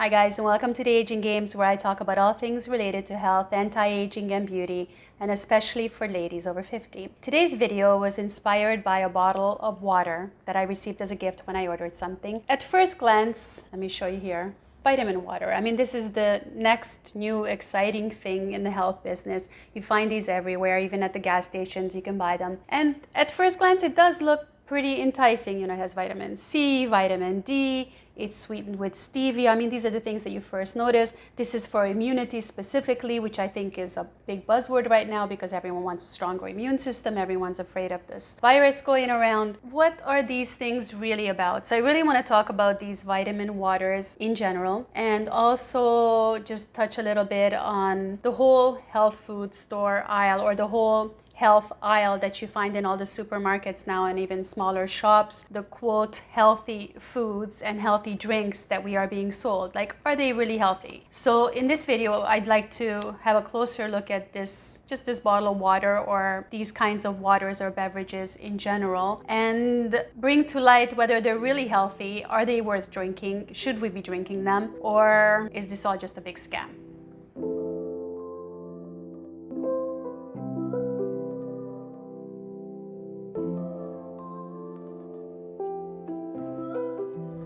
Hi guys, and welcome to the Aging Games, where I talk about all things related to health, anti-aging and beauty, and especially for ladies over 50. Today's video was inspired by a bottle of water that I received as a gift when I ordered something. At first glance, let me show you here, vitamin water. I mean, this is the next new exciting thing in the health business. You find these everywhere, even at the gas stations you can buy them. And at first glance, it does look pretty enticing. You know, it has vitamin C, vitamin D, it's sweetened with stevia. I mean, these are the things that you first notice. This is for immunity specifically, which I think is a big buzzword right now because everyone wants a stronger immune system. Everyone's afraid of this virus going around. What are these things really about? So I really want to talk about these vitamin waters in general, and also just touch a little bit on the whole health food store aisle, or the whole health aisle that you find in all the supermarkets now and even smaller shops, the quote healthy foods and healthy drinks that we are being sold. Like, are they really healthy? So in this video, I'd like to have a closer look at this bottle of water, or these kinds of waters or beverages in general, and bring to light whether they're really healthy. Are they worth drinking? Should we be drinking them? Or is this all just a big scam?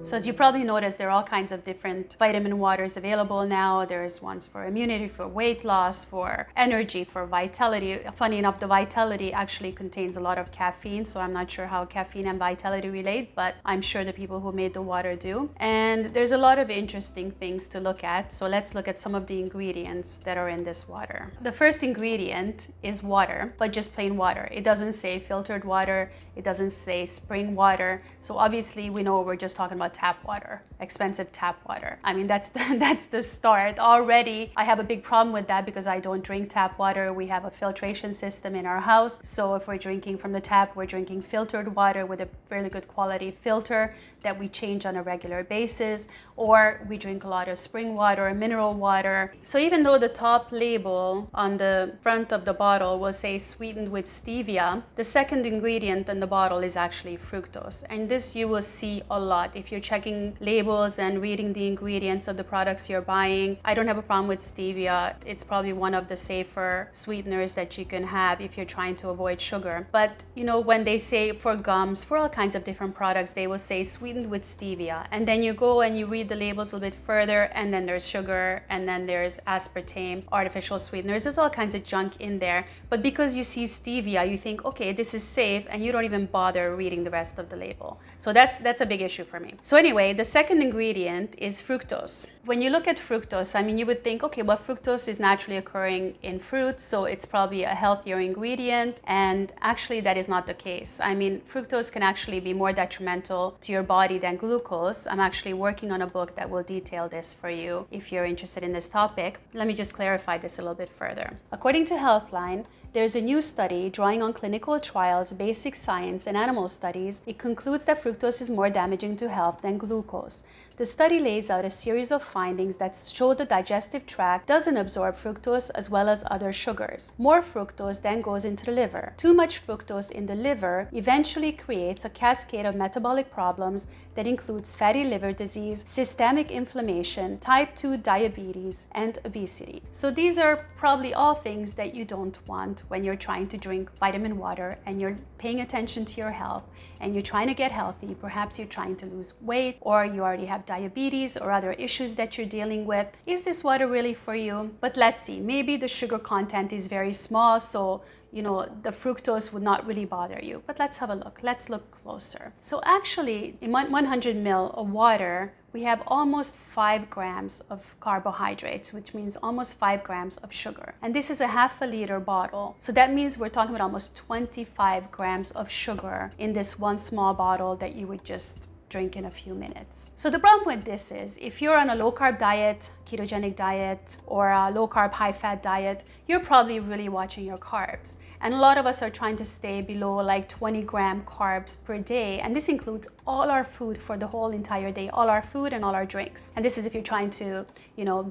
So as you probably noticed, there are all kinds of different vitamin waters available now. There's ones for immunity, for weight loss, for energy, for vitality. Funny enough, the vitality actually contains a lot of caffeine, so I'm not sure how caffeine and vitality relate, but I'm sure the people who made the water do. And there's a lot of interesting things to look at. So let's look at some of the ingredients that are in this water. The first ingredient is water, but just plain water. It doesn't say filtered water. It doesn't say spring water. So obviously we know we're just talking about tap water, expensive tap water. I mean, that's the start. Already, I have a big problem with that because I don't drink tap water. We have a filtration system in our house. So if we're drinking from the tap, we're drinking filtered water with a really good quality filter that we change on a regular basis, or we drink a lot of spring water, mineral water. So even though the top label on the front of the bottle will say sweetened with stevia, the second ingredient in the bottle is actually fructose. And this you will see a lot if you're checking labels and reading the ingredients of the products you're buying. I don't have a problem with stevia. It's probably one of the safer sweeteners that you can have if you're trying to avoid sugar. But you know, when they say for gums, for all kinds of different products, they will say sweetened with stevia. And then you go and you read the labels a little bit further, and then there's sugar, and then there's aspartame, artificial sweeteners. There's all kinds of junk in there. But because you see stevia, you think, okay, this is safe, and you don't even bother reading the rest of the label. So that's a big issue for me. So anyway, the second ingredient is fructose. When you look at fructose, I mean, you would think, okay, well, fructose is naturally occurring in fruits, so it's probably a healthier ingredient. And actually, that is not the case. I mean, fructose can actually be more detrimental to your body than glucose. I'm actually working on a book that will detail this for you if you're interested in this topic. Let me just clarify this a little bit further. According to Healthline, there's a new study drawing on clinical trials, basic science, and animal studies. It concludes that fructose is more damaging to health than glucose. The study lays out a series of findings that show the digestive tract doesn't absorb fructose as well as other sugars. More fructose then goes into the liver. Too much fructose in the liver eventually creates a cascade of metabolic problems that includes fatty liver disease, systemic inflammation, type 2 diabetes, and obesity. So these are probably all things that you don't want when you're trying to drink vitamin water and you're paying attention to your health and you're trying to get healthy. Perhaps you're trying to lose weight, or you already have diabetes or other issues that you're dealing with. Is this water really for you? But let's see, maybe the sugar content is very small, so you know, the fructose would not really bother you. But let's have a look. Let's look closer. So actually, in 100 ml of water, we have almost 5 grams of carbohydrates, which means almost 5 grams of sugar. And this is a half a liter bottle. So that means we're talking about almost 25 grams of sugar in this one small bottle that you would just drink in a few minutes. So the problem with this is, if you're on a low carb diet, ketogenic diet, or a low carb high fat diet, you're probably really watching your carbs. And a lot of us are trying to stay below like 20 gram carbs per day. And this includes all our food for the whole entire day, all our food and all our drinks. And this is if you're trying to,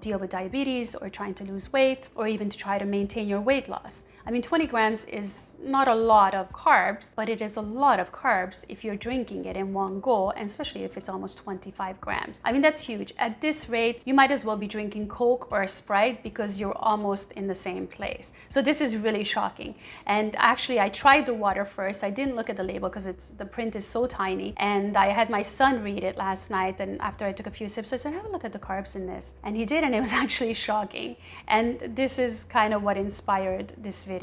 deal with diabetes or trying to lose weight or even to try to maintain your weight loss. I mean, 20 grams is not a lot of carbs, but it is a lot of carbs if you're drinking it in one go, and especially if it's almost 25 grams. I mean, that's huge. At this rate, you might as well be drinking Coke or a Sprite because you're almost in the same place. So this is really shocking. And actually, I tried the water first. I didn't look at the label because the print is so tiny. And I had my son read it last night. And after I took a few sips, I said, have a look at the carbs in this. And he did, and it was actually shocking. And this is kind of what inspired this video.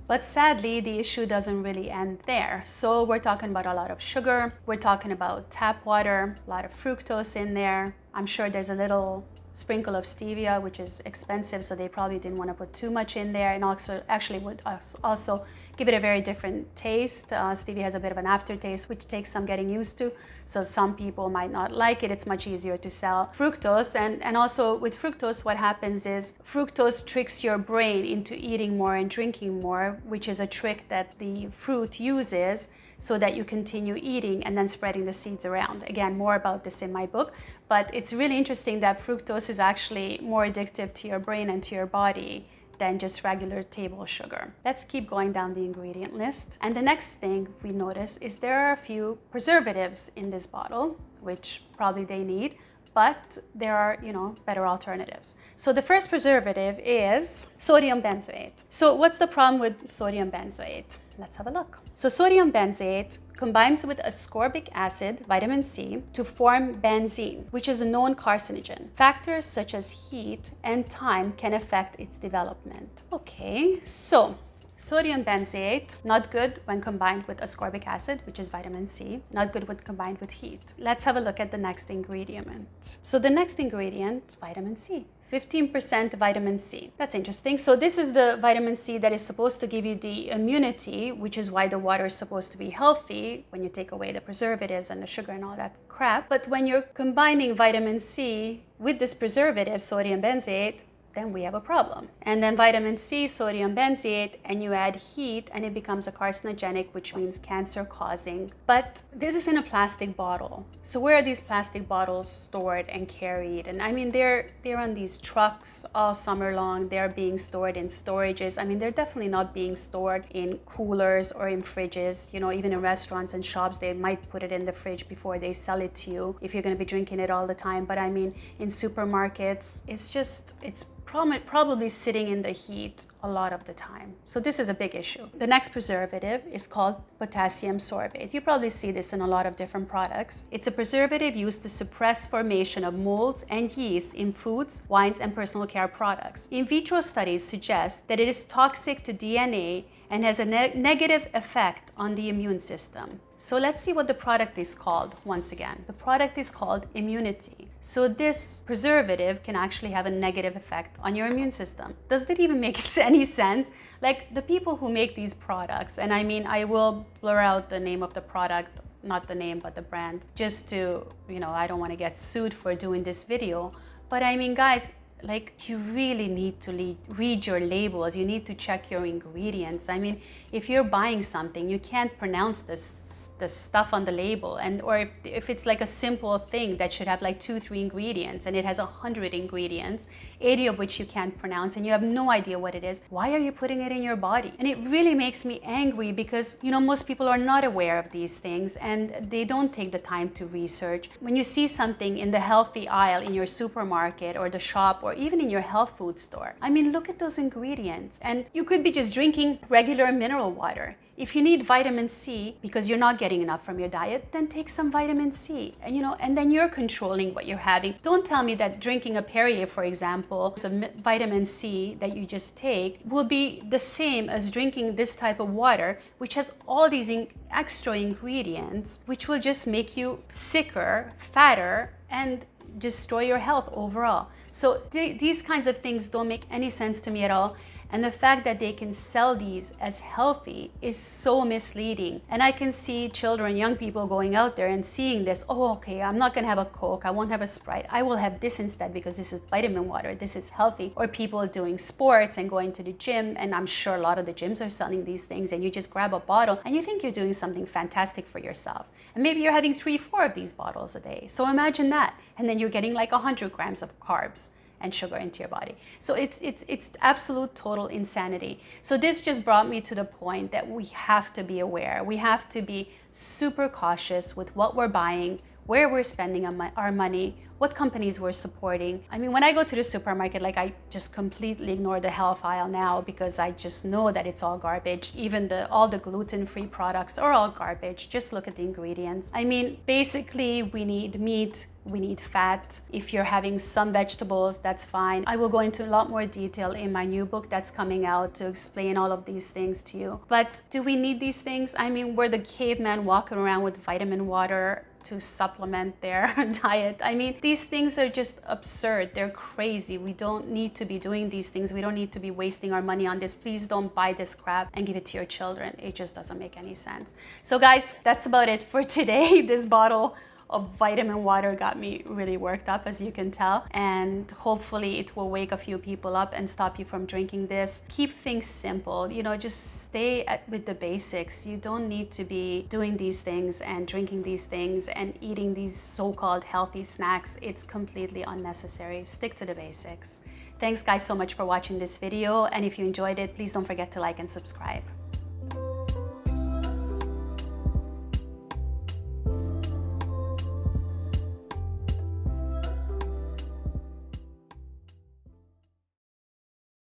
But sadly, the issue doesn't really end there. So we're talking about a lot of sugar. We're talking about tap water, a lot of fructose in there. I'm sure there's a little sprinkle of stevia, which is expensive, so they probably didn't want to put too much in there, and also actually would also give it a very different taste. Stevia has a bit of an aftertaste, which takes some getting used to, so some people might not like it. It's much easier to sell fructose, and also with fructose, what happens is fructose tricks your brain into eating more and drinking more, which is a trick that the fruit uses so that you continue eating and then spreading the seeds around. Again, more about this in my book, but it's really interesting that fructose is actually more addictive to your brain and to your body than just regular table sugar. Let's keep going down the ingredient list. And the next thing we notice is there are a few preservatives in this bottle, which probably they need, but there are, better alternatives. So the first preservative is sodium benzoate. So what's the problem with sodium benzoate? Let's have a look. So sodium benzoate combines with ascorbic acid, vitamin C, to form benzene, which is a known carcinogen. Factors such as heat and time can affect its development. Okay, so sodium benzoate, not good when combined with ascorbic acid, which is vitamin C, not good when combined with heat. Let's have a look at the next ingredient. So the next ingredient, vitamin C. 15% vitamin C. That's interesting. So this is the vitamin C that is supposed to give you the immunity, which is why the water is supposed to be healthy when you take away the preservatives and the sugar and all that crap. But when you're combining vitamin C with this preservative, sodium benzoate, then we have a problem. And then vitamin C, sodium benzoate, and you add heat and it becomes a carcinogenic, which means cancer causing. But this is in a plastic bottle. So where are these plastic bottles stored and carried? And I mean, they're on these trucks all summer long. They're being stored in storages. I mean, they're definitely not being stored in coolers or in fridges. Even in restaurants and shops, they might put it in the fridge before they sell it to you if you're gonna be drinking it all the time. But I mean, in supermarkets, it's probably sitting in the heat a lot of the time. So this is a big issue. The next preservative is called potassium sorbate. You probably see this in a lot of different products. It's a preservative used to suppress formation of molds and yeast in foods, wines, and personal care products. In vitro studies suggest that it is toxic to DNA and has a negative effect on the immune system. So let's see what the product is called once again. The product is called immunity. So this preservative can actually have a negative effect on your immune system. Does that even make any sense? Like the people who make these products, and I mean, I will blur out the name of the product, not the name, but the brand, just to, I don't want to get sued for doing this video. But I mean, guys, you really need to read your labels. You need to check your ingredients. I mean, if you're buying something, you can't pronounce the stuff on the label, or if it's like a simple thing that should have 2-3 ingredients and it has 100 ingredients, 80 of which you can't pronounce, and you have no idea what it is, why are you putting it in your body? And it really makes me angry because most people are not aware of these things and they don't take the time to research. When you see something in the healthy aisle in your supermarket or the shop or even in your health food store, I mean, look at those ingredients, and you could be just drinking regular mineral water. If you need vitamin C because you're not getting enough from your diet, then take some vitamin C, and then you're controlling what you're having. Don't tell me that drinking a Perrier, for example, some vitamin C that you just take will be the same as drinking this type of water, which has all these extra ingredients, which will just make you sicker, fatter, and destroy your health overall. So these kinds of things don't make any sense to me at all. And the fact that they can sell these as healthy is so misleading. And I can see children, young people going out there and seeing this, oh, okay, I'm not gonna have a Coke, I won't have a Sprite, I will have this instead because this is vitamin water, this is healthy. Or people doing sports and going to the gym, and I'm sure a lot of the gyms are selling these things, and you just grab a bottle and you think you're doing something fantastic for yourself. And maybe you're having 3-4 of these bottles a day. So imagine that. And then you're getting like 100 grams of carbs and sugar into your body. So it's absolute total insanity. So this just brought me to the point that we have to be aware. We have to be super cautious with what we're buying, where we're spending our money, what companies we're supporting. I mean, when I go to the supermarket, like I just completely ignore the health aisle now because I just know that it's all garbage. Even all the gluten-free products are all garbage. Just look at the ingredients. I mean, basically we need meat, we need fat. If you're having some vegetables, that's fine. I will go into a lot more detail in my new book that's coming out to explain all of these things to you. But do we need these things? I mean, we're the caveman walking around with vitamin water to supplement their diet. I mean, these things are just absurd. They're crazy. We don't need to be doing these things. We don't need to be wasting our money on this. Please don't buy this crap and give it to your children. It just doesn't make any sense. So guys, that's about it for today. This bottle of vitamin water got me really worked up, as you can tell, and hopefully it will wake a few people up and stop you from drinking this. Keep things simple, you know, just stay with the basics. You don't need to be doing these things and drinking these things and eating these so-called healthy snacks. It's completely unnecessary. Stick to the basics. Thanks guys so much for watching this video, and if you enjoyed it, please don't forget to like and subscribe.